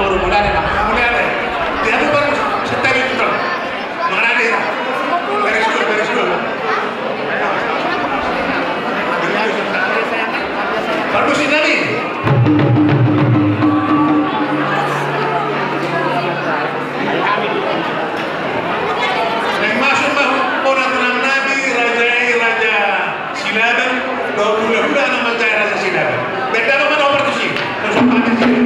baru mulai ada Kemudian dia tuh baru setel itu tuh. Mana dia? Beres dulu. Bagus ini nih. Yang masuk ponakan Nabi raja Silaban, kau hula-hula nama raja Silaban. Beda nama nomor tu sih. Masuk pada sini.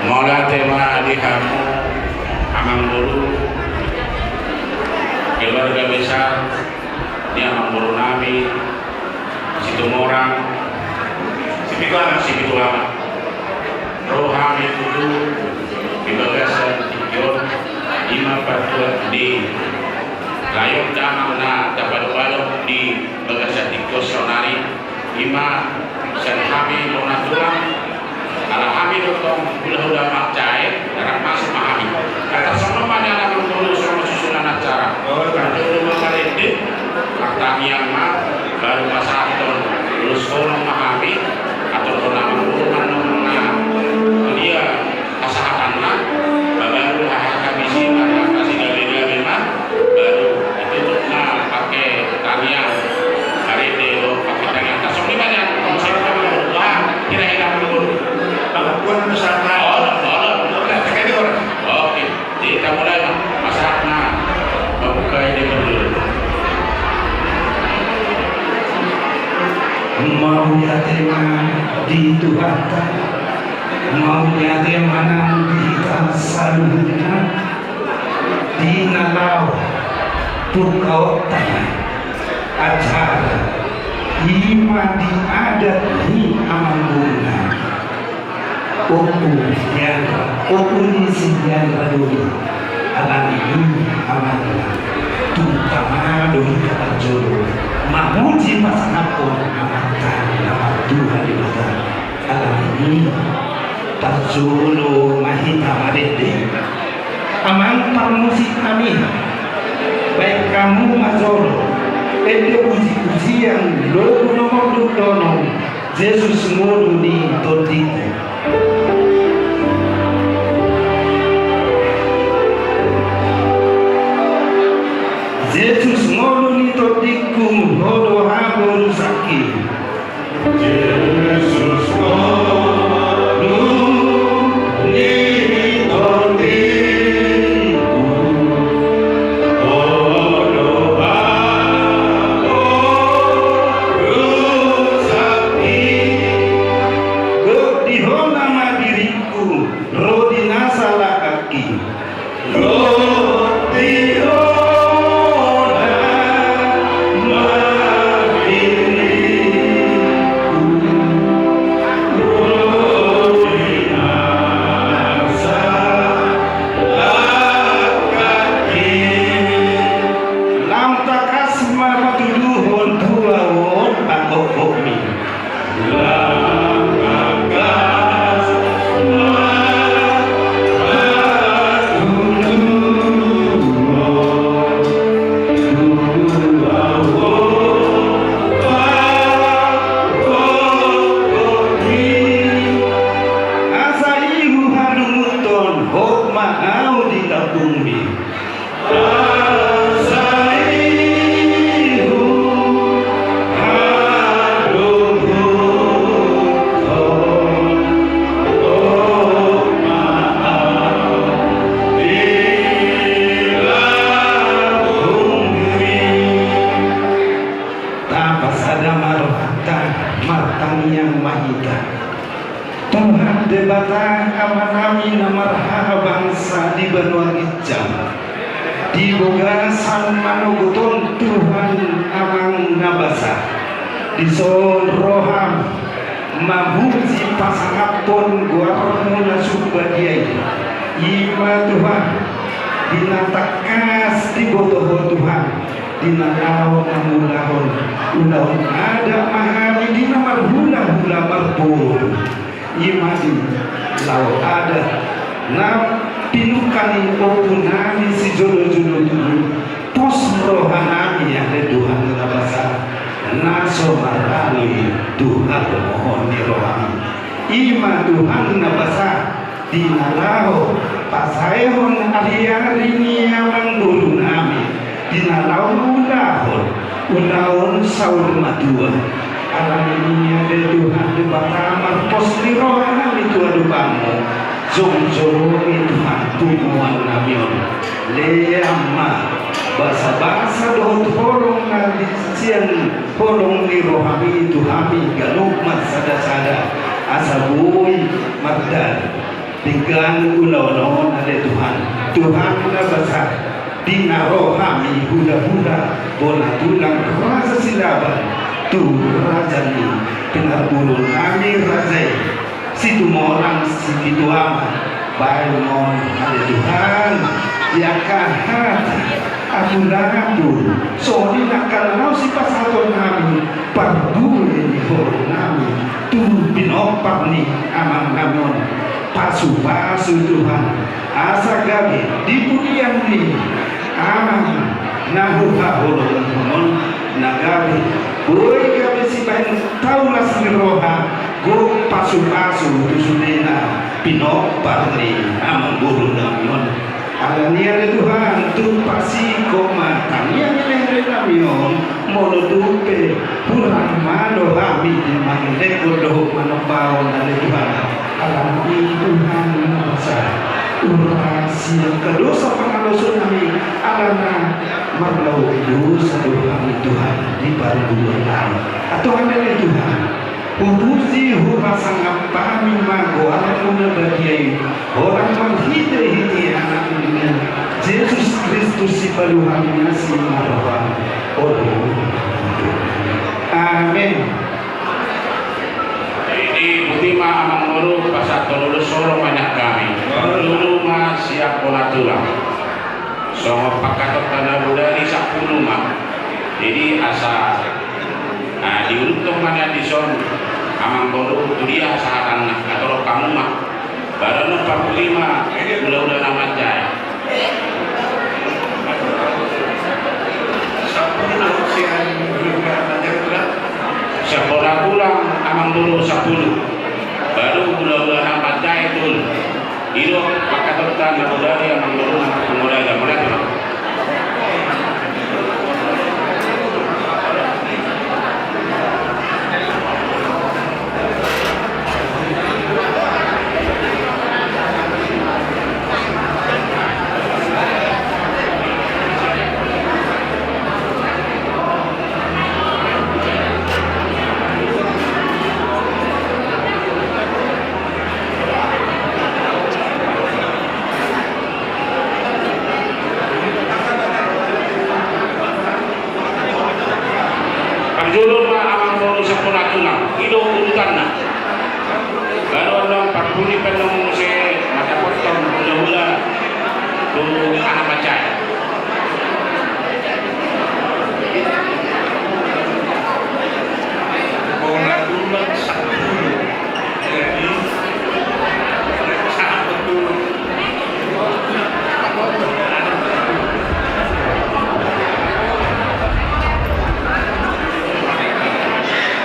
Mola tema dihamu Amang Buru keluarga besar di Amang Buru Nabi Situ Morang Situ Lama Rohami Tudu di Bagasan Tikion Imam Patuat di Layong Damangna Dapat-Balok di Bagasan Tikion Sonari Imam Sanhami Monatulang Alhamdulillah dotong hula-hula makcai darah masuk mahami kata semua banyak orang dulu semua susunan acara kan dulu mengalami kata yang mah baru masa itu lulus orang mahami atau orang guru menunggu dia kasahatanna baru kami sih kasih gawe-gawe mah baru itu tuh pakai talian hari itu pakai talian tak semua banyak konsep kamu kira-kira Pun Nusantara. Oke, kita mulai masaknya membuka ini dulu. Mau tema di Tuhan, mau tema di Saluna, di Nalau, Pukau Tanah, acara lima di adat di Amanguna. Opunisi yang dulu alam ini amanah terutama dulu kata jodoh mamuji pasangan pun amatan nama Tuhan di mata alam ini terjodoh kita madede. Amang parmusik kami, baik kamu mazoro, ede puji-puji yang logo nomor dudono, Yesus ngono ni todiku. Yesus ngono ni todiku, hodo habo rusaki. Yesus ngono ni todiku, hodo habo rusaki. Di nama diriku, roh dinasala kaki, roh Tuhan debata amanami namarha bangsa di benua ijam di boga sang manoguton Tuhan amang nabasa di son roham mabuji pasangapon guarmuna subadiai ima Tuhan dinatakas di botoho Tuhan dinalahon namulahon ulahon ada mahali dinamarhula-hula marpun imadi lau ada nam pinukani opunani si jodoh-jodoh dulu pos rohanami yang ada Tuhan nabasa naso marali Tuhan mohon rohani ima Tuhan nabasa dinalaho pasayhon ari-ari amang guru nami dinalaho ulahon saur madua alam ini ada Tuhan di batamar pos di rohana itu ada bangun jong-jong itu hantu muan namion leama basa-basa dohot horong na di sian horong ni rohami itu hami galuk mat sada-sada asabuy mardan tinggan ulaw-ulaw ada Tuhan na basa dinarohami hula-hula bola tulang rasa silaban tu rajani penarbulu kami rajai situ orang situ aman baik mohon ada Tuhan yakan hati aku laku soalnya kalau si pasaton kami parbule di forum kami tu binopak ni amang namun pasu-pasu Tuhan asa gabi di pudian ni amang nahuha holong nagabi boy kami si bahin taulas ni roha go pasu-pasu tusulina pinopar ni amang guru namion alania ni Tuhan tu pasi koma kami yang namion monodupe purang mano kami di mangde kodoh manopao na Tuhan alami Tuhan masa urasi yang kedosa pangalosun kami alana marlau dosa Tuhan di parduan atau ada Tuhan ubusi hubasang apami mago alam muna bagiay orang menghidai anak ini Yesus Kristus si paluhan niya si marawan amin. Ini butima amang moro pasat lulus solo banyak kami lulu ma siap pola tulang songo pakatot tanah budari sapuluh ma jadi asa diurut mana di son amang moro dia saharan atau kamu mah baru terima ula-ula nama jaya. Sekolah pulang amang dulu 10 baru ula-ula nama jaya itu hidup maka tetap nama dari amang dulu nama pemuda mulai tuh. Julur mah amang baru sekolah tulang, itu urutan na. Baru orang 40 penong se mata potong hula-hula tu anak baca. Bola tulang 10. Jadi sangat betul.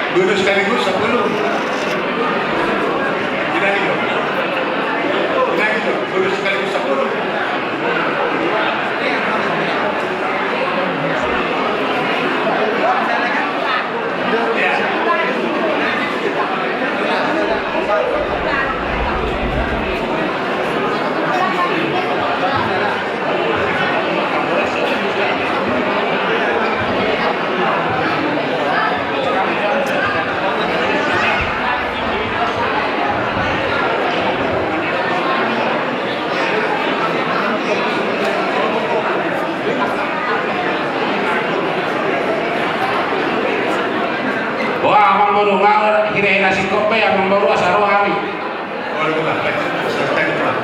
Dulu sekaligus 10. Tidak gitu. Tidak gitu. Dulu sekaligus 10. Ya. Wah, amang baru nggak kirain nasi kopi amang baru asal kami. Oh, itu lah. Selesai itu lah.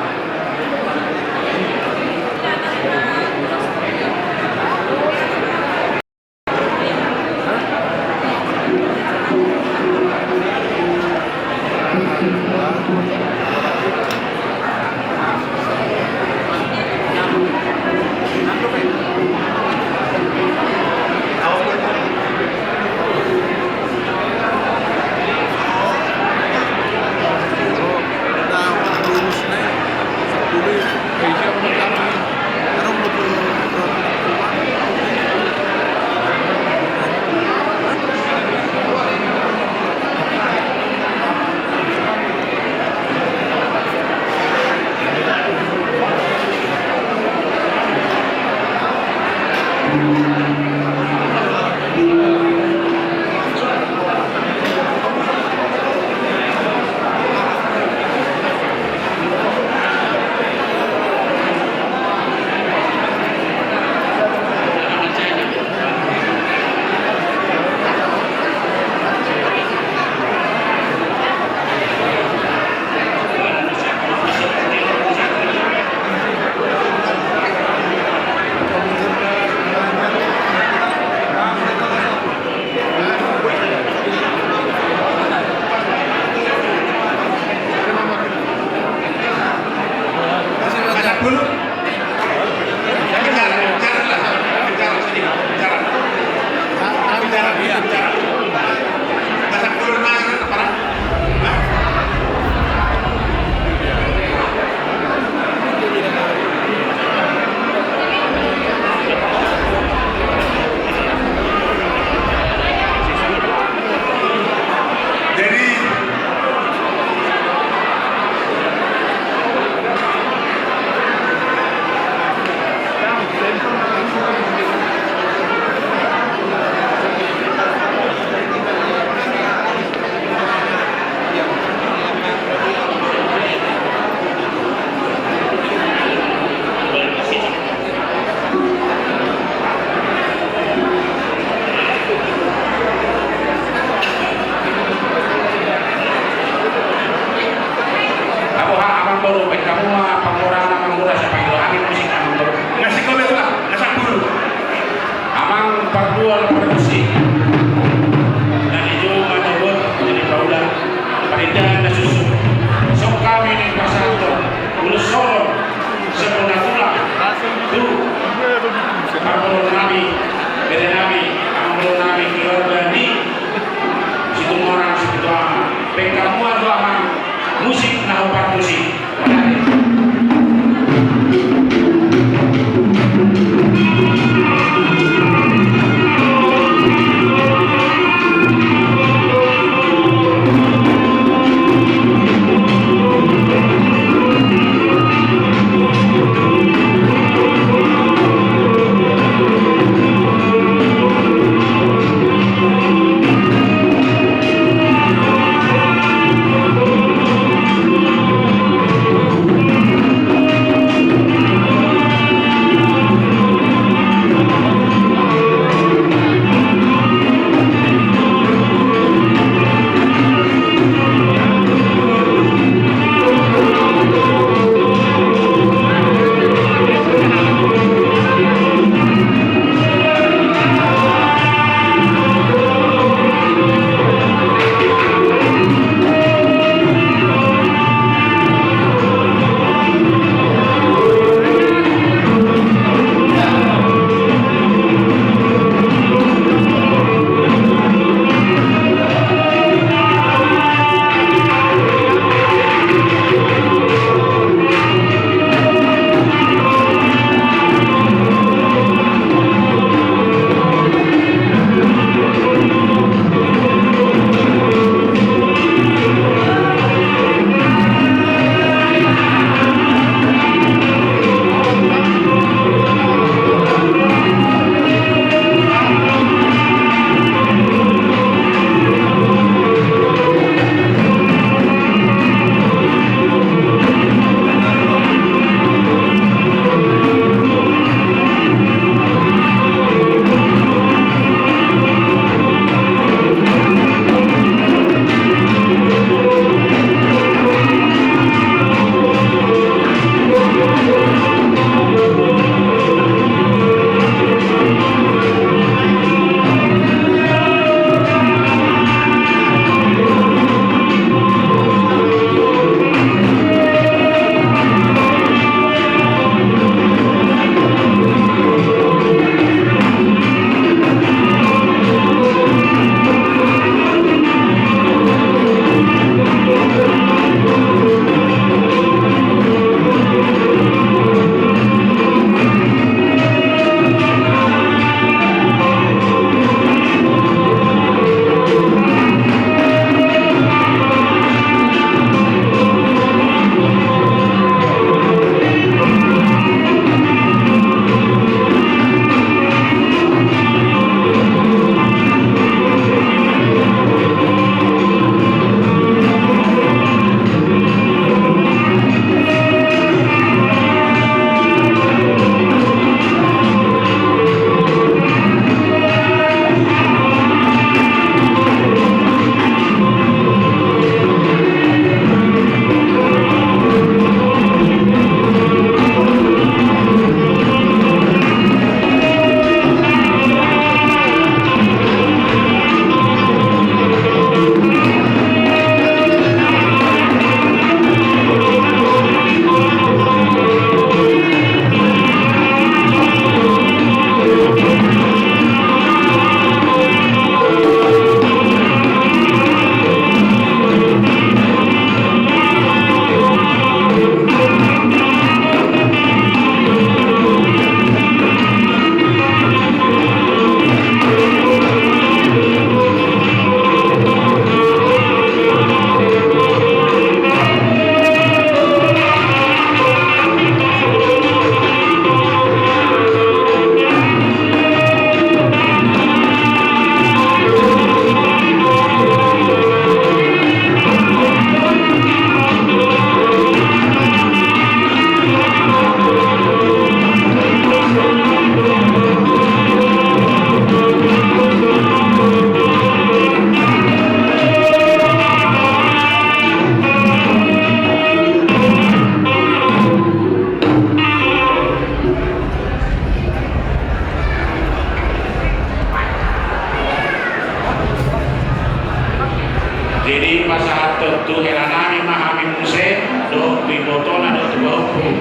ada tubuh hukum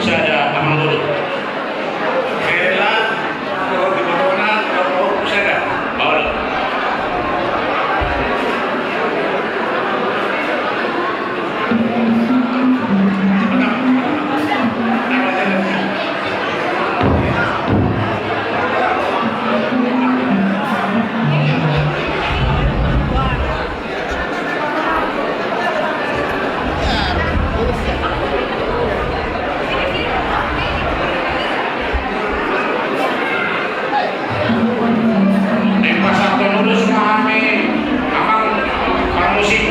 saya amang dulu. Kailan, doon di Batawanan, doon po siya. Bawal. Pasar Lulus kami amang musik.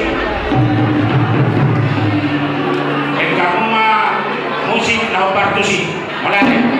Kamu mah musik na partusi. Mulai.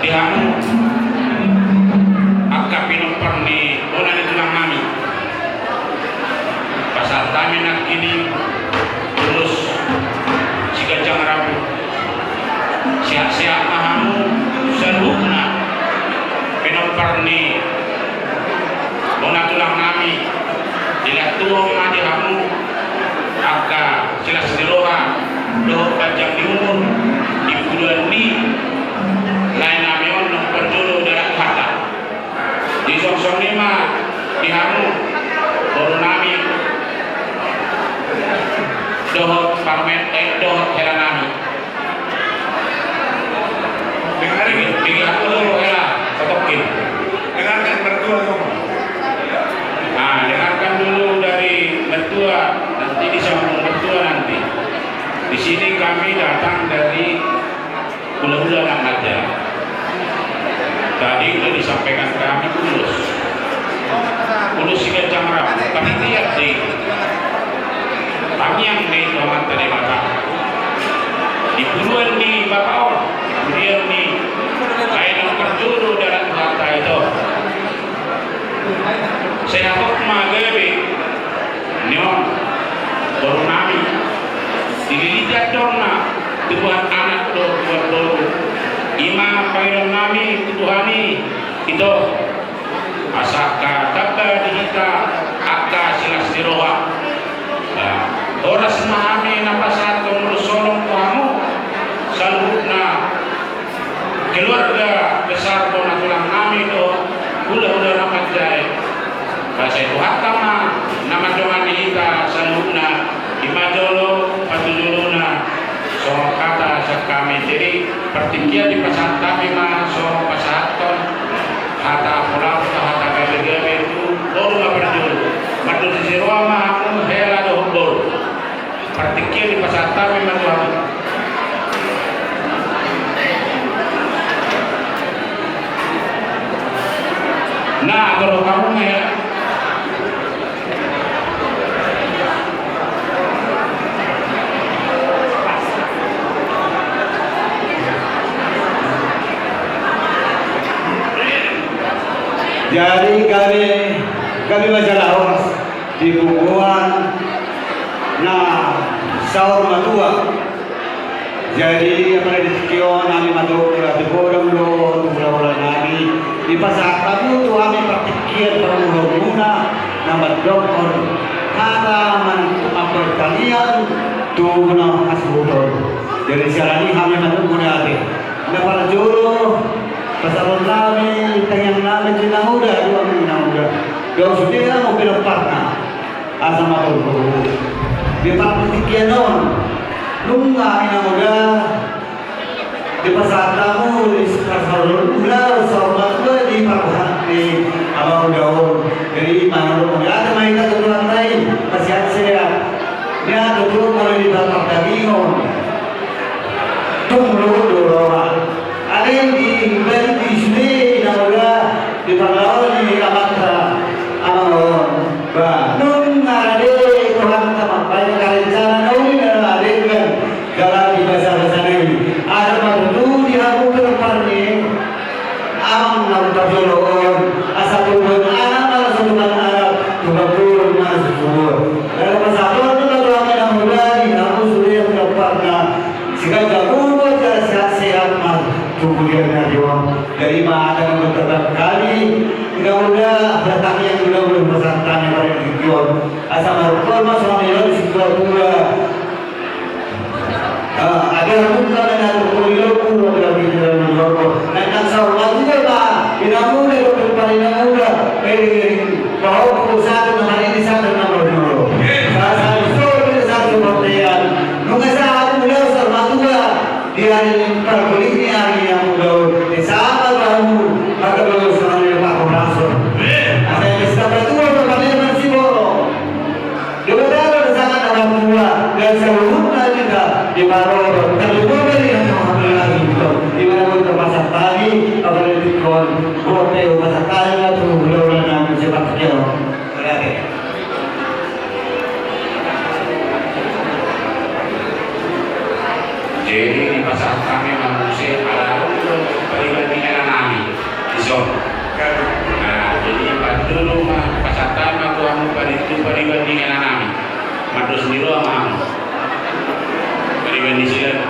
Dihamu akka pinumpang ni una nito lang namin pasal kami nagkini terus si Gajang Rabu siya-siya mahamu seru na pinumpang ni una tulang namin dilatuong na dihamu akka sila sediroha doh panjang di umur di bulan ni lain namion nung penjuru dalam kata di song lima dihamu baru nami dohot parmen dohot hela nami bigi aku dulu hela totokin Dengarkan mertua kamu. nah dengarkan dulu dari mertua nanti disambung mertua nanti di sini kami datang dari Hula-Hula Namaja. Tadi sudah disampaikan kami Ulus si Gajang Rabu. Kami lihat di diaturna Tuhan anak do ima pairon nami Tuhani itu asaka tabba dihita akka silas diroha oras mahami napasat kongrusolong kamu salutna keluarga besar bona tulang nami do udah namat jai bahasa itu hatama nama dongan dihita salutna imajolo patujuluna so kata sakami jadi pertikian di pasar kami mah so pasaton hata pulau hata gebe itu baru nggak berjul madu di sirwa mah aku hela do hubur pertikian di pasar kami mah tuh nah kalau kamu ya Jadi kami majalah di bukuan sahur matua. Jadi apa di sekian kami matuk di bodong do bulan nami di pasar kamu tu kami praktikir permula nama dokter kata apa kalian tu guna asbudon. Jadi sekarang ini kami matuk guna ada. Dapat juru pasal kami tayang namin dinahuda dua dinahuda daw sudah mau pinapatna asa matulog di pagtikian noon lunga inahuda di pasal mo di pasal ula sa mga di paghat ni abang daw jadi manalo ada may katulungan tayo pasyan sila niya tutulong mo di pagpagdagingon tumulong dulawan ada yang di sini naula di Panglawan di Amatra Amon ba nung ngarade kurang sama banyak rencana nauli na dengan jalan di bahasa ini ada madu di aku terparni am nam tajolon asal turun anak malah sebutan anak turun masuk subur dalam pasal itu kami naula di aku sudah terparna jika jago sehat-sehat mah kemudian dari mana beberapa kali mudah-mudahan datang yang mudah-mudahan pesantren yang pada tujuan asal merukul mas suami di sebuah pula agar bukan dan berkuliahku dari dalam rokok dan ansar juga pak tidak mudah untuk paling mudah bahwa perusahaan hari ini sangat nomor dulu saya itu satu pertanyaan nunggu saat mudah sama juga di hari perkuliahnya hari yang mudah di saat baru maka baru semuanya pak langsung saya bisa berdua berkalian si boro kebetulan sangat anak tua dan seluruhnya juga di baro terlebih dari yang mengambil itu di mana pun terpasang tadi apalagi di kon bote pasang tadi atau bulan yang sepak kecil berarti jadi di pasar kami manusia ada perbandingan nami di zona. Nah jadi pada dulu mah pasar kami tuh perbandingan nami madu sendiri mah perbandingan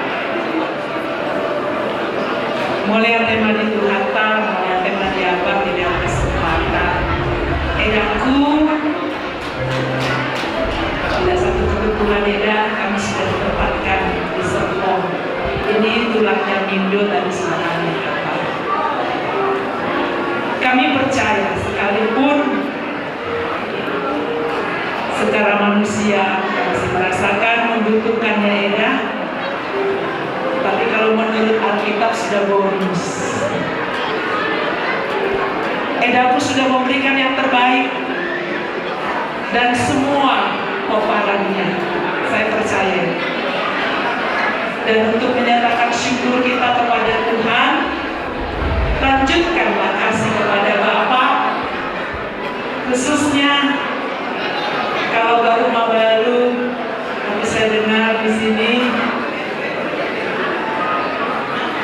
mulai tema di Tuhata, mulai tema di apa tidak kesempatan. Edaku bila satu kebetulan kami sudah ditempatkan di Serpong. Ini tulangnya Mindo tadi sebenarnya apa? Kami percaya sekalipun secara manusia masih merasakan membutuhkannya Eda, tapi kalau menurut Alkitab sudah bonus. Eda pun sudah memberikan yang terbaik dan semua pepadannya, saya percaya. Dan untuk menyatakan syukur kita kepada Tuhan, lanjutkanlah kasih kepada Bapa, khususnya kalau rumah baru, tapi saya dengar di sini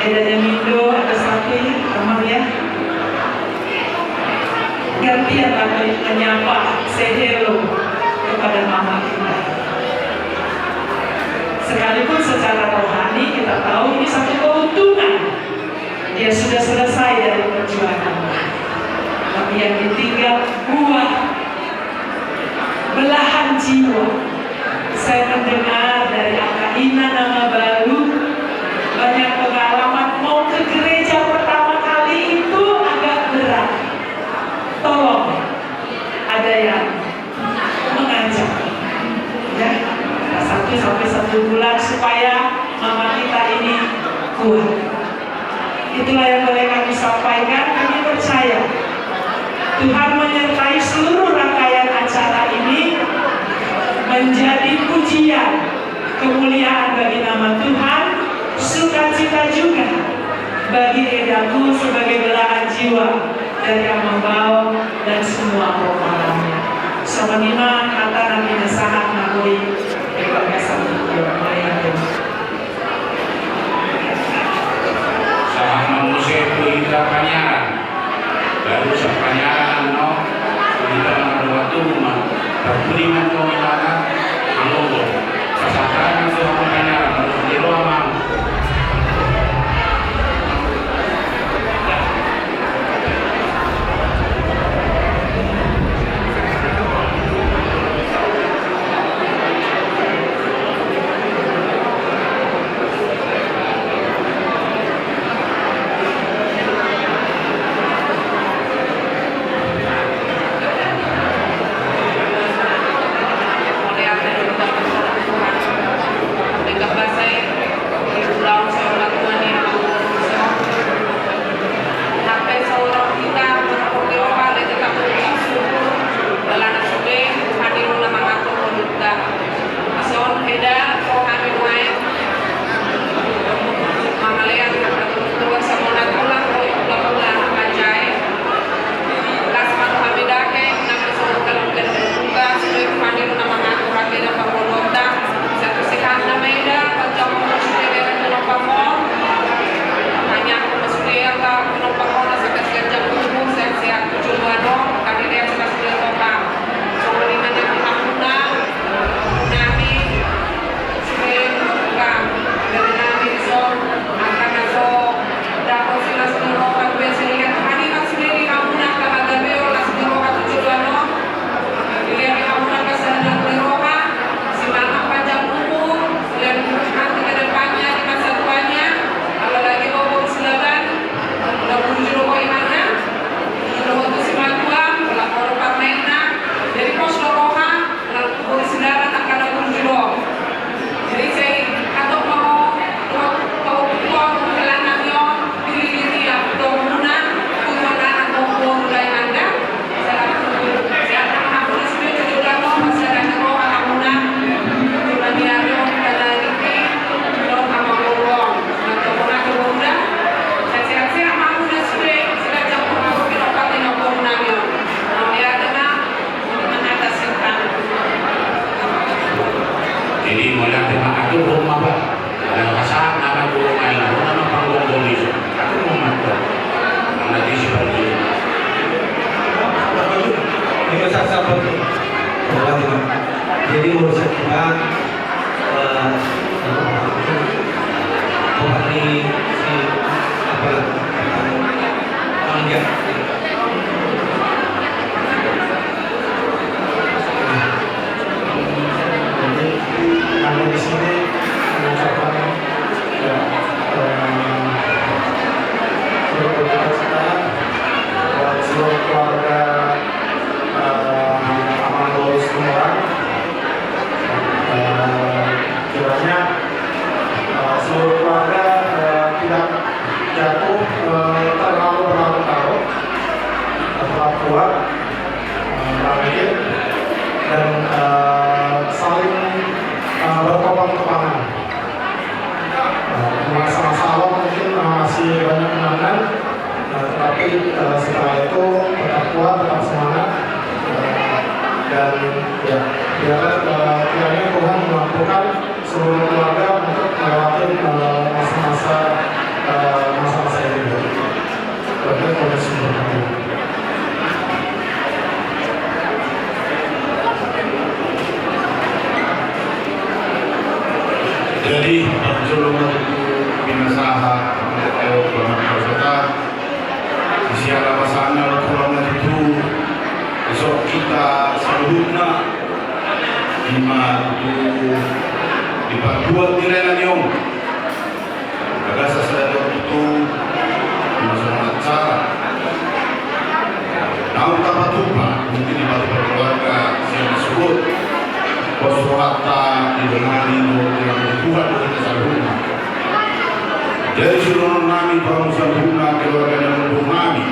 Edanya Mindo ada satu rumah ya. Gantian aku menyapa, say hello kepada mama kita. Sekalipun kita tahu ini satu keuntungan. Dia sudah selesai dari perjuangan. Tapi yang ditinggal buah belahan jiwa. Saya mendengar dari Kak Ina nama baru, banyak pengalaman mau ke gereja pertama kali itu agak berat. Tolong, ada yang mengajak, ya, 1 bulan supaya mama kita ini kuat. Itulah yang boleh kami sampaikan. Kami percaya Tuhan menyertai seluruh rangkaian acara ini menjadi pujian, kemuliaan bagi nama Tuhan, sukacita juga bagi Edaku sebagai belahan jiwa dari Amambau dan semua orang-orangnya. Semenima kata Nabi Nasahat Nabui Kebakasan Melayu. Saat manusia itu kanyaran, lalu sa kanyaran no, kita waktu mah, berbudiman kau mana, anggo, kesadaran itu kanyaran harus diruamang. Jadi menurut saya si apa dia kami di sini mengucapkan berduka buat seluruh keluarga Amambau semua. Kiranya seluruh keluarga tidak jatuh terlalu berlarut-larut, tetap kuat, bangkit, dan saling bertolak kepangan. Masa-masa awal mungkin masih banyak kenangan, tetapi setelah itu tetap kuat, tetap semangat, dan ya kiranya Tuhan memampukan seluruh keluarga untuk melewati masa-masa ini. Berkat pada semua hati. Jadi perjalanan pinasahat tayo mga kausata siya pasana kurang itu besok kita seluruhnya lima itu dibuat nilai yang agak sesuatu itu masalah cara namun tanpa tupa mungkin di keluarga yang disebut waswata didenani yang dibuat oleh kesaluran. Jadi seluruh nami para muslimuna keluarga yang mendukung nami.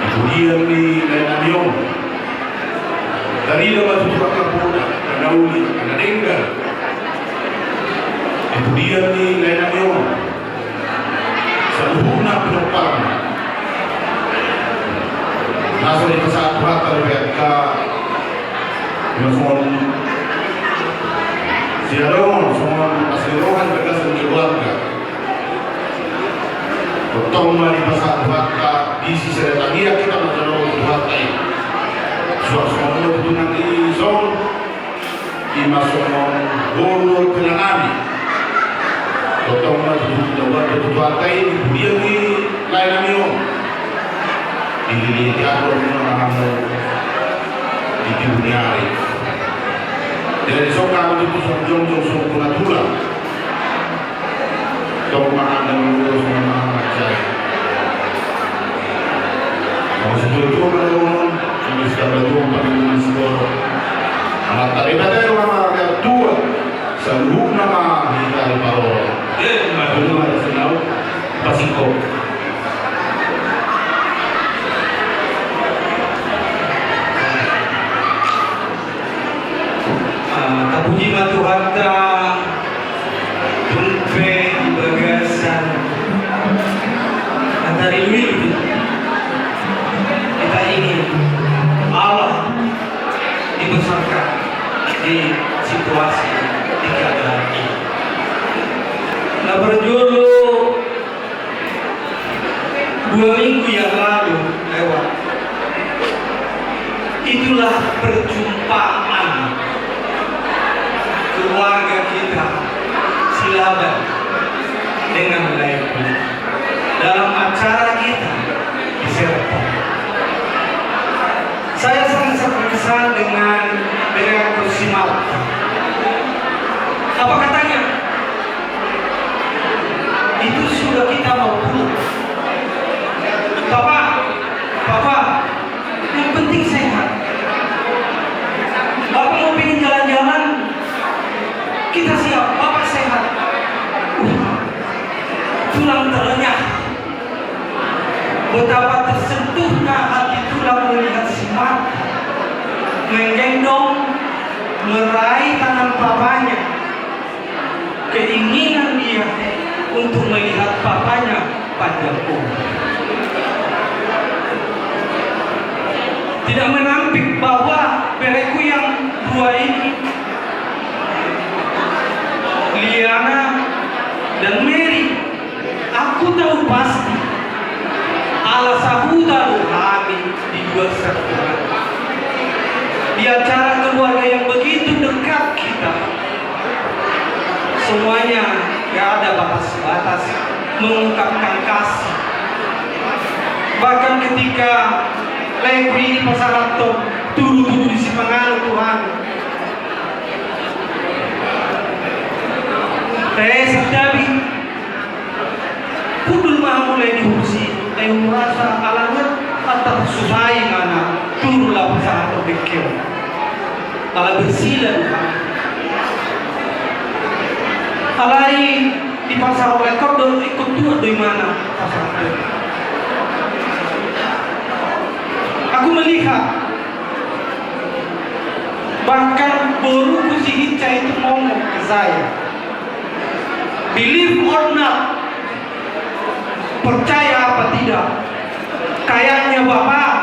Itu dia ni Lenamion. Dari dapat tutup kapura, anauli, anadenggal. Itu dia ni Lenamion. Seluruhna penopang. Nasa di pesawat rata mereka Mason Siaron, semua asirohan berkasih keluarga. Pertama di pasar Bata di sisi Retania kita menjalani Bata ini. Suasana itu nanti zon di masukkan bolu penanami. Pertama di Bata ini dia di lain amion. Ini diatur mengenai di dunia ini. Dari sokan itu jong-jong sempurna tulang. Tomaan dan mengurus memahami saya. Kalau sejujurnya pada umum, ini sudah berjumpa dengan sekolah. Amat tak ibadah nama yang tua, seluruh nama kita di bawah. Maklum ada senau, pasiko. Puji Tuhan tumpe bagasan antara ini kita ingin Allah dibesarkan di situasi di keadaan ini. Nah berjulu 2 minggu yang lalu lewat, itulah perjumpaan keluarga kita Silaban dengan Levi dalam acara kita di Serpong. Saya sangat berkesan dengan kursi Marta. Apa katanya? Itu sudah kita mau pulang. Papa, yang penting sehat. Bapak mau pengen jalan-jalan, kita siap, Bapak sehat. Tulang terenyah. Betapa tersentuhnya hati tulang melihat si Marta menggendong, meraih tangan papanya. Keinginan dia untuk melihat papanya panjang umur. Tidak menampik bahwa bereku yang 2 ini, Liana dan Mary, aku tahu pasti alasahuda kami di 2 September. Di acara keluarga yang begitu dekat kita, semuanya gak ada batas-batas mengungkapkan kasih. Bahkan ketika Levi ini pasangan turu-turu di si pengaruh Tuhan, Teresa Dabi kudul mah mulai diurusi, merasa alangan atau susai mana turulah pasangan terbekil ala bersila Tuhan. Alai di pasar rekor dan ikut tuh di mana pasangan itu. Aku melihat bahkan baru si Hinca itu ngomong ke saya, believe or not, percaya apa tidak, kayaknya Bapak,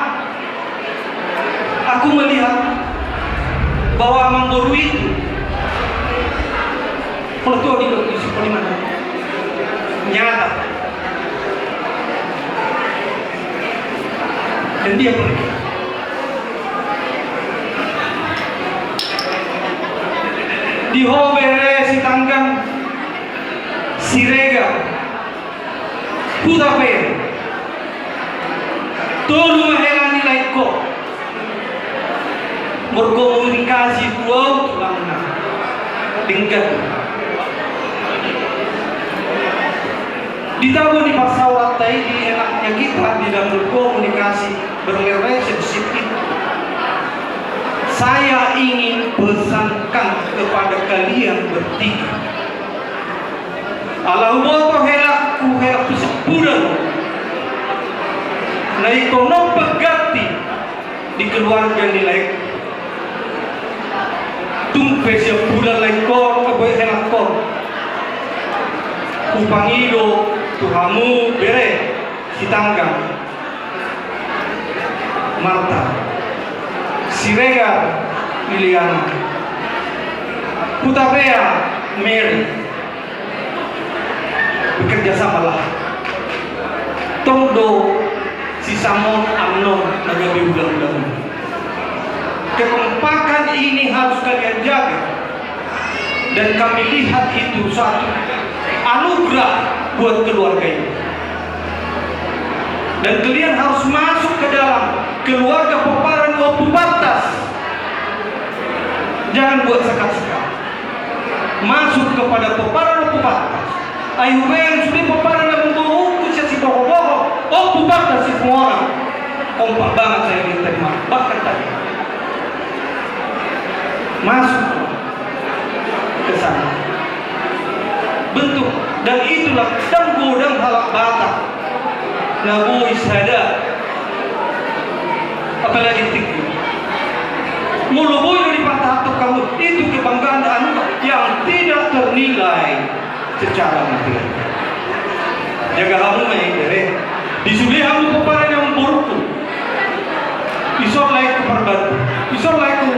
aku melihat bahwa Mang Boru itu pertua di sekolah mana nyata, dan dia pergi. Di Hobere si tanggang Sirega, Hudape, tolu mahela nilai ko, berkomunikasi dua tulang tingkat. Ditabo di pasawat tayo di enaknya kita di dalam berkomunikasi berrelationship itu. Saya ingin pesankan kepada kalian bertiga. Alau boto helak sebulan. Na ikono pagati di keluarga nilai. Tumpe siya bulan lai kor kaboy helak kor. Kupangido Tuhamu bere si tangga Marta Sirega Liliana Putapea Mary bekerja samalah Tongdo si Samon Amnon nagabi bulan-bulan. Kekompakan ini harus kalian jaga dan kami lihat itu satu anugerah buat keluarga ini. Dan kalian harus masuk ke dalam keluarga peparan Opu Batas. Jangan buat sekat-sekat. Masuk kepada peparan Opu Batas. Ayo yang sudah peparan dan membawa si bohong-bohong Opu Batas semua orang. Kompak banget saya diterima. Bahkan tadi masuk ke sana. Bentuk dan itulah godang halak batak nabu isada apalagi tinggi mulu-mulu di patah atau kamu itu kebanggaan anugerah yang tidak ternilai secara material. Jaga kamu mengendere disuli kamu kepada yang buruk isor lain keperban isor lain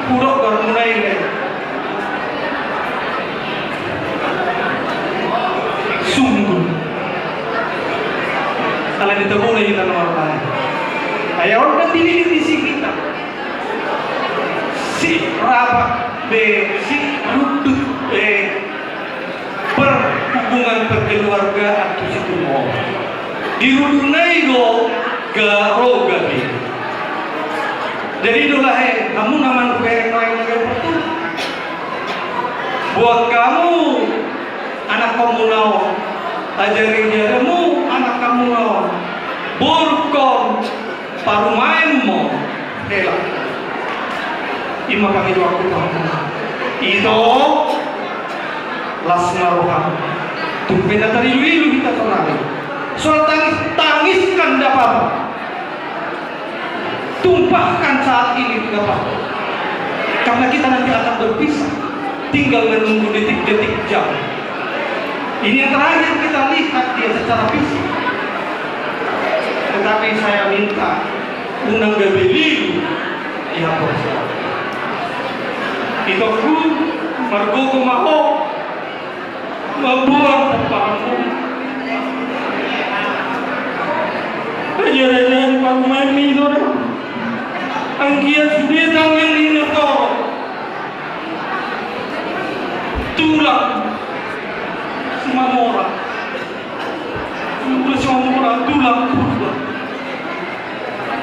purok garmunai sungguh kalau ditemu lagi dengan orang lain ayah orang pilih di sisi kita si rapat si rudut perhubungan perkeluarga atau situ mau dirudunai do garoga jadi itulah kamu nama bereng lain buat kamu anak kamu naon ajarin jaramu anak kamu naon burkom parumainmu hela ima kami doa aku itu lasmaruham tumpena tarilu kita sonari soal tangiskan dapat tumpahkan saat ini dapat karena kita nanti akan berpisah tinggal menunggu detik-detik jam. Ini yang terakhir kita lihat dia secara fisik. Tetapi saya minta undang gabeli ya bos. Itu ku margo kumaho mabuang papamu. Ajaran papamu ini dora. Angkia sudah tangan ini to. Tulang Mamora tulang kurba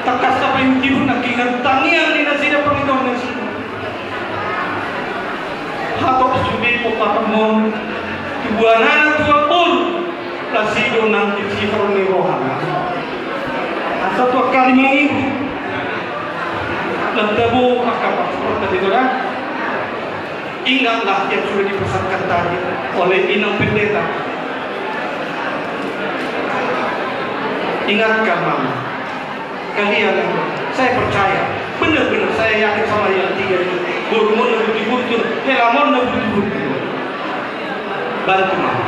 takas apa yang tiru nakikan tangian ni nasida pangitong nasida hatok subi po patamon tubuanan tua pun lasido ng sifro ni rohana asa tua kali mengibu lantabu akapak seperti itu dah. Ingatlah yang sudah dipesankan tadi oleh Inang Pendeta. Ingatkan mama, kalian, saya percaya, benar-benar saya yakin sama yang tiga itu. Burmun lebih dibutuh, helamon lebih dibutuh. Bantu mama.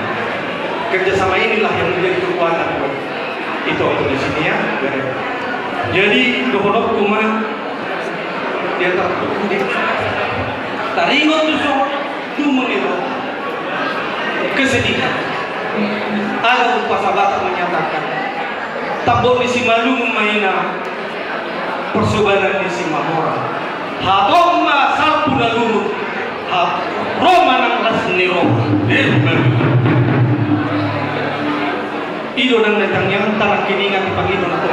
Kerjasama inilah yang menjadi kekuatan. Itu di sini ya. Jadi doholok kumah dia tertutup. Taringot tusok dumuniro kesedihan. Ada upasabata menyatakan tabon di Simalung maina persobanan di Simamora. Hatong masal puna lurut. Roma nang las niro. ido nang netangnya tanak kiningan di Panginoon ako.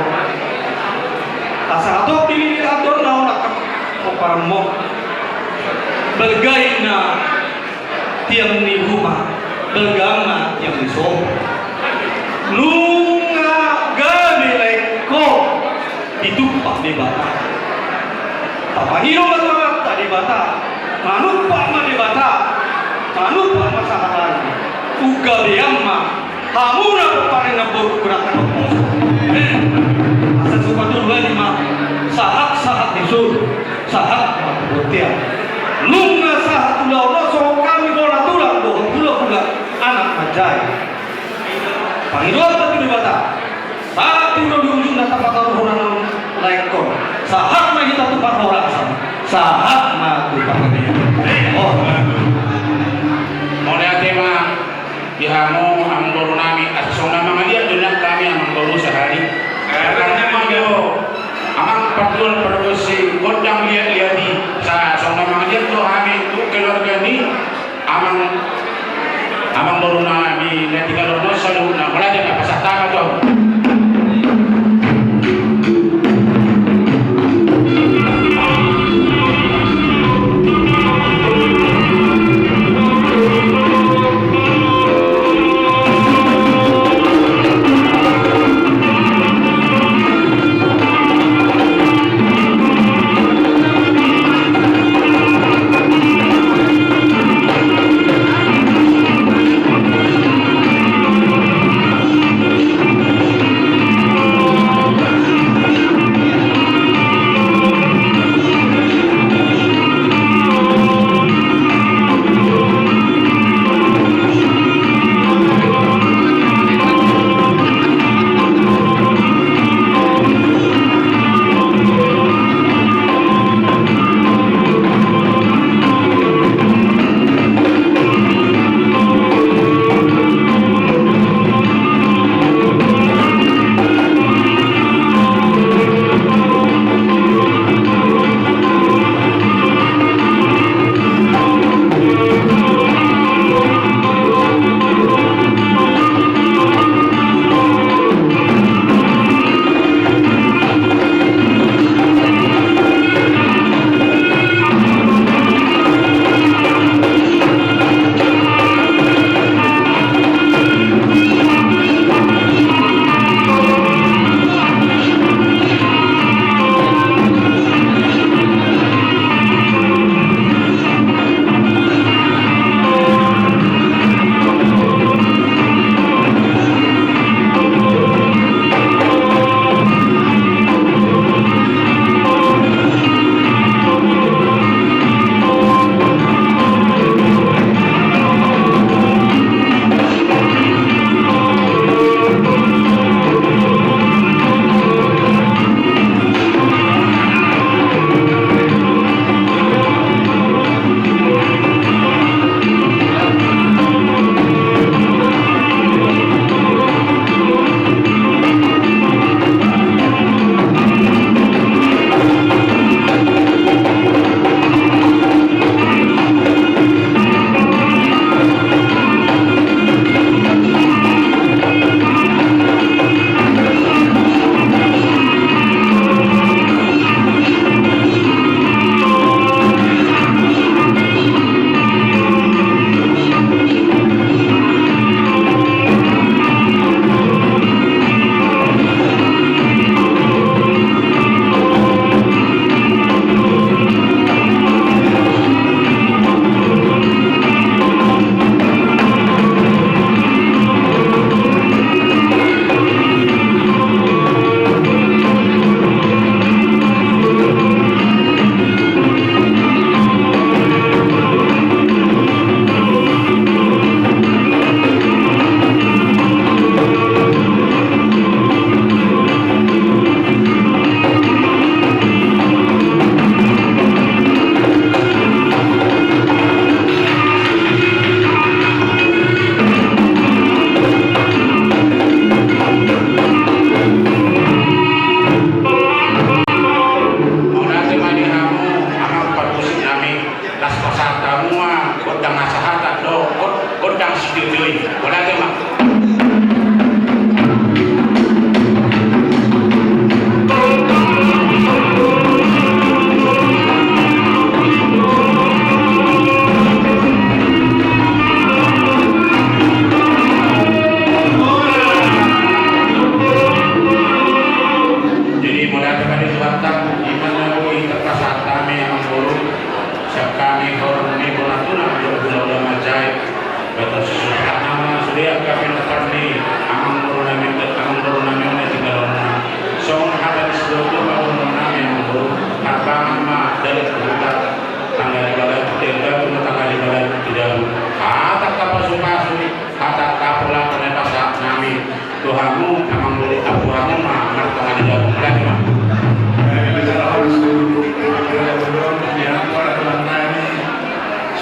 Asa ato dili ato na nak parang mo. Balgay na tiang ni rumah, belgang na tiang ni so. Lunga gabi like ko ditupak di bata. Tapangino ba tadi bata? Manupak ma di bata. Manupak masahalan. Uga biyama. Hamura pa parin na burukurakan ako. Asa suka duluan ma. Sahat isur. Sahat mabutia. Lunga sahat tulau so kami bola tulang do tulang anak majai. Panginoon pati di bata. Saat itu di ujung na tapat orang like ko. Sahat na kita tupat orang sama. Sahat na tupat. Oh. Mulai tema ihamo ang guru nami at so na mga dia dunak kami ang guru sehari. Karena mga amang patul produksi gondang lihat di sa so na mga dia to kami tu keluarga ni amang guru nami na tinggal no salu na wala dia pasatama to.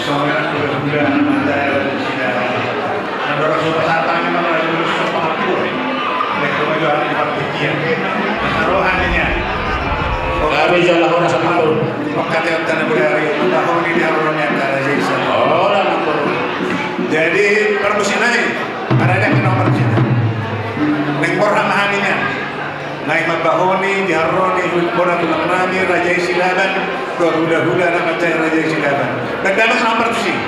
Soalnya udah ada silaban. Nandora sopa satang memang ada terus sopa hapur. Mereka maju hari di partikian. Rohaninya. Kami jalan orang sama tu. Makanya tanah budaya tahun ini diharapkan antara Jason. Oh, lah nombor. Jadi permusinan ada yang nomor sini. Nengkor hamahaninya. Naik mabahoni, diharoni, hulbona tulang nami, raja silaban, hula-hula nama cahaya raja silaban. Dan dalam nomor sini.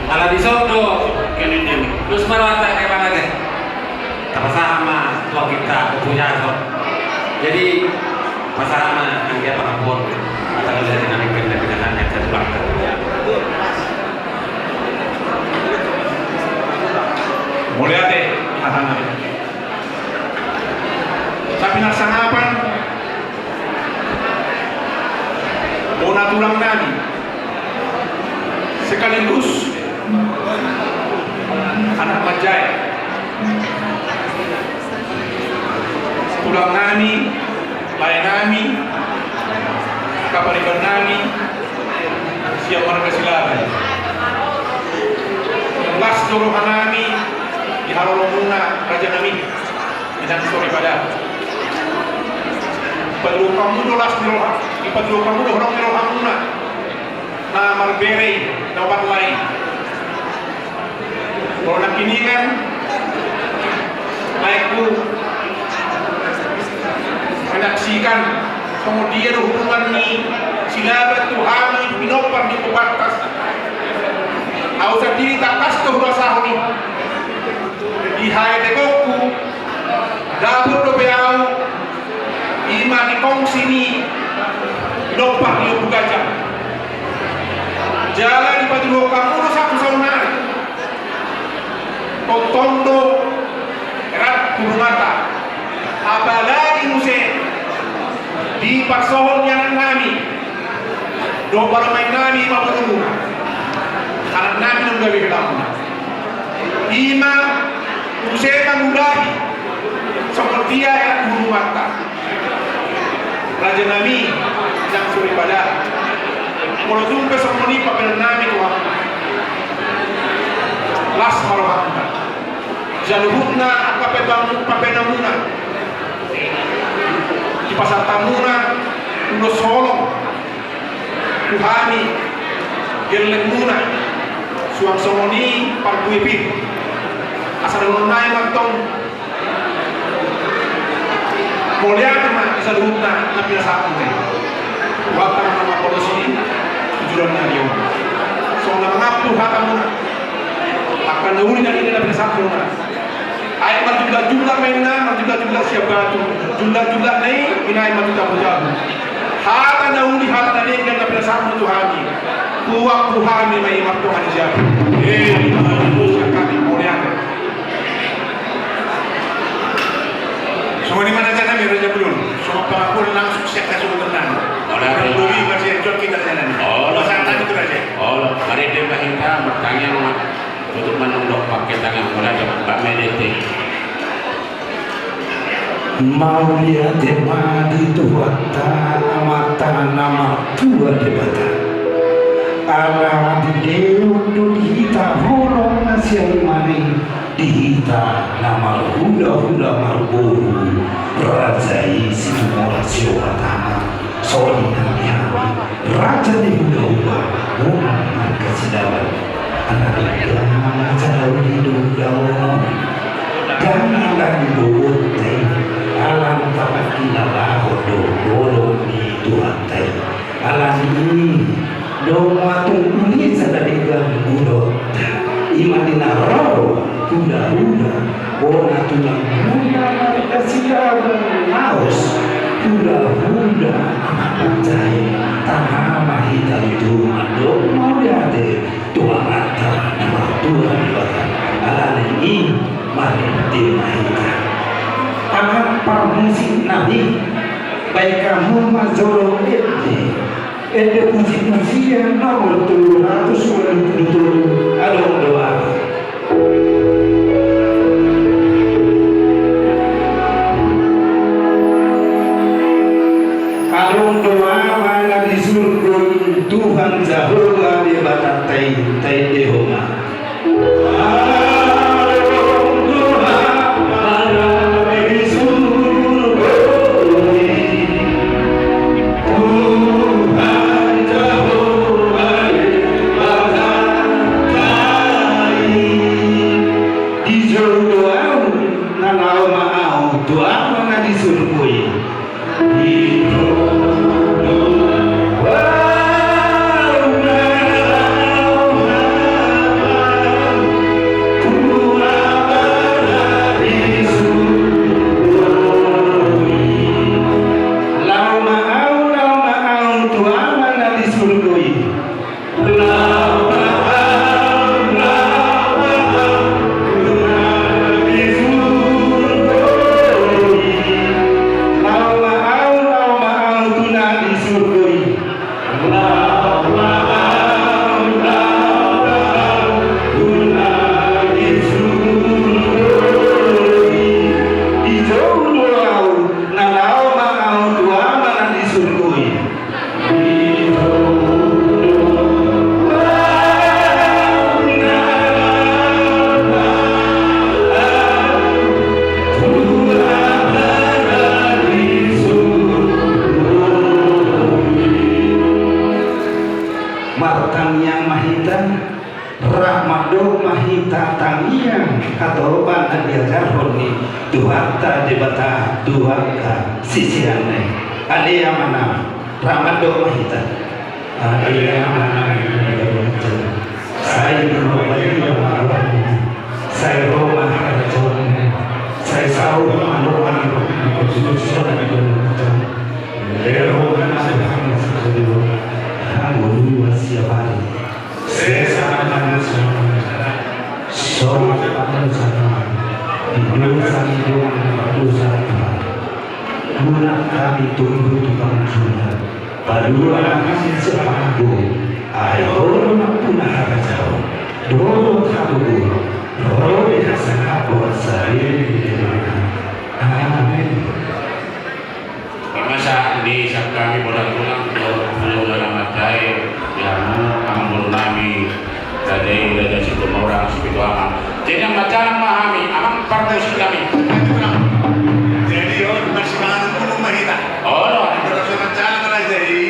Ala di sodo terus merawat kayak mana deh sama tua kita punya so. Jadi masalah yang dia perempuan atau dari dinamik pindah-pindahan yang terbakar. Mulia deh, tapi nasanggapan Bona tulang nadi sekaligus anak Majaya tulang nami, layan nami, kapalikan nami, siap marga silaban. Las dorohan nami di Harolomuna Raja Nami dan story pada padlo kamu las diroha di padlo kamu orang dirohamuna na marbere na lain kalau nak kini kan naikku menyaksikan kemudian hubungan ni silabat tuhami pinopar di pebatas au sendiri tak kas tu rasa ni di hai tekoku dapur do beau ima di kongsi ni pinopar di gajah jalan di patuloh kamu satu sauna tondo erat kurumata apalagi muse di pasohon yang nami do para main nami mabulu anak nami nung gawe kedamu ima muse mangulahi seperti erat kurumata raja nami yang suri pada kalau jumpa sama ni pakai nami Tuhan las marohana jaluhna pakai namuna di pasar tamuna uno solo Tuhani geleng muna suang somoni parkuipi asal nunai mantong mulia mah jaluhna nabi satu ni waktu nama polisi tujuannya dia so mengaku hakamu akan nauli dari ini satu ayat jumlah mainan jumlah siapa tu jumlah naik binai maju tak berjalan hata nauli hata naik dan nabi satu Tuhani kuat Tuhani mai waktu hari jadi kami mulia semua di mana sana mereka belum semua pelakon langsung siap kasih tenang orang lebih masih yang kita jalan santai itu aja hari dia kita bertanya untuk menunduk pakai tangan mulai dengan Mbak Medete mau lihat di tuata mata nama tua debata ala di deun dihita holong nasial mani dihita nama hula marburu rajai situ morasio pertama soli nami raja di hula rumah kesidawan anak ikan jauh hidup jauh jangan lagi bobote alam tapat kinala hodo bolong di Tuhan tay alam ini dong matung ini sadari ganggudo imanina roh huda bona tulang huda marika sidawan naos huda anak pancai tanah mahita itu mandok mau diade tua mata nama Tuhan bahkan ala ini mari dimahita anak parmusik nabi baik kamu mazoro ede musik yang nomor 797 adong doa adong doa mana di surga Tuhan Jehovah di batas tai dehoma Rahmado mahita tangian katoban adiajar honi duhata debata duhaka sisiane alia mana Rahmado mahita alia mana saya saya Roma saya tahu manuan konstitusional itu siapa kami tunggu tukang sudah. Padua kami sepago. Ayo punah jauh. Doro kabu. Doro biasa buat saya. Amin. Masa di saat kami pulang-pulang belum dalam macai yang amul nami tadi udah jadi orang seperti apa. Jadi yang macam memahami amang permusi kami. Jadi masih malam pun mahita. Oh, no. Terus macam mana jadi?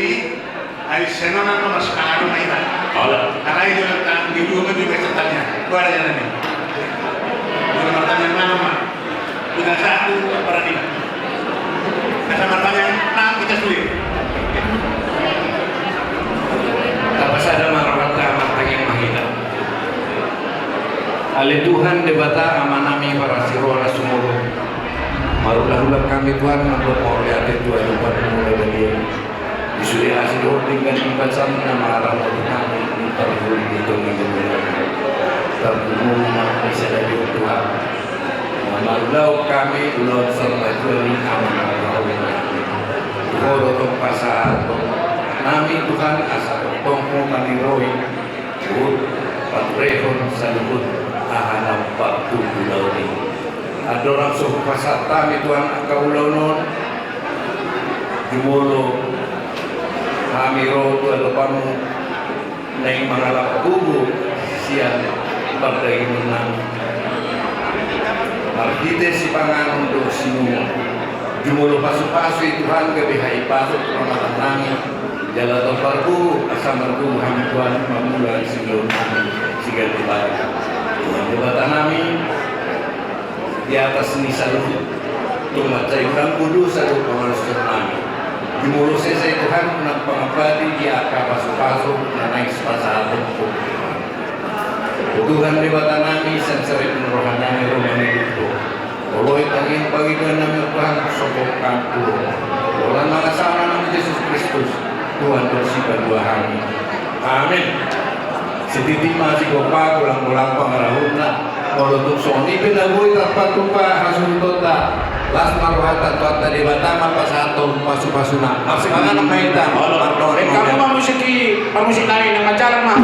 Ay senonan no mas kano mahita. Oh, no. Karena itu tentang di rumah juga ceritanya. Gua ada yang nih. Gua bertanya nama. Kita satu para ini. Kita bertanya nama kita sulit. Tapos ada marawat amat yang mahita. Ale Tuhan debata amanami para sirona sumuro. Marulah-ulah kami Tuhan membawa oleh hati Tuhan lupa mulai dari disuruh hasil holding dan ibasan nama arah kami para holding itu menjadi terbunuh bisa dari Tuhan. Marulah kami ulang serta Tuhan amanah Koro tong pasar nami Tuhan asa tongko kami roi patrehon salubut ahanam waktu pulau ini. Ada orang suhu pasar kami Tuhan kaulau non jumolo kami roh Tuhan lepamu naik mengalap kubu siang berdaya menang margite si pangan untuk semua jumolo pasu-pasu Tuhan kebihai pasuk ramalan nami jala toparku asam marku kami Tuhan memulai sebelum kami sigal debat debatan kami di atas nisal tumat saya kurang kudu satu pengalas kami jumolo saya Tuhan nak pengabdi di akar pasu-pasu naik sepasar tumpuk Tuhan debatan kami sensori penrohannya rumah itu kalau itangin pagituan namin Tuhan sokok kampu walang makasama namin Yesus Kristus Tuhan bersifat dua kami amin setitik masih gopa kulang-kulang pangarahun na kalau tukso ni pinagoy tapat tupa hasun tota las maruhatan tota di batama pasato pasu-pasu na masih mga nakahita Kamu mamusik namin ng macalang mah.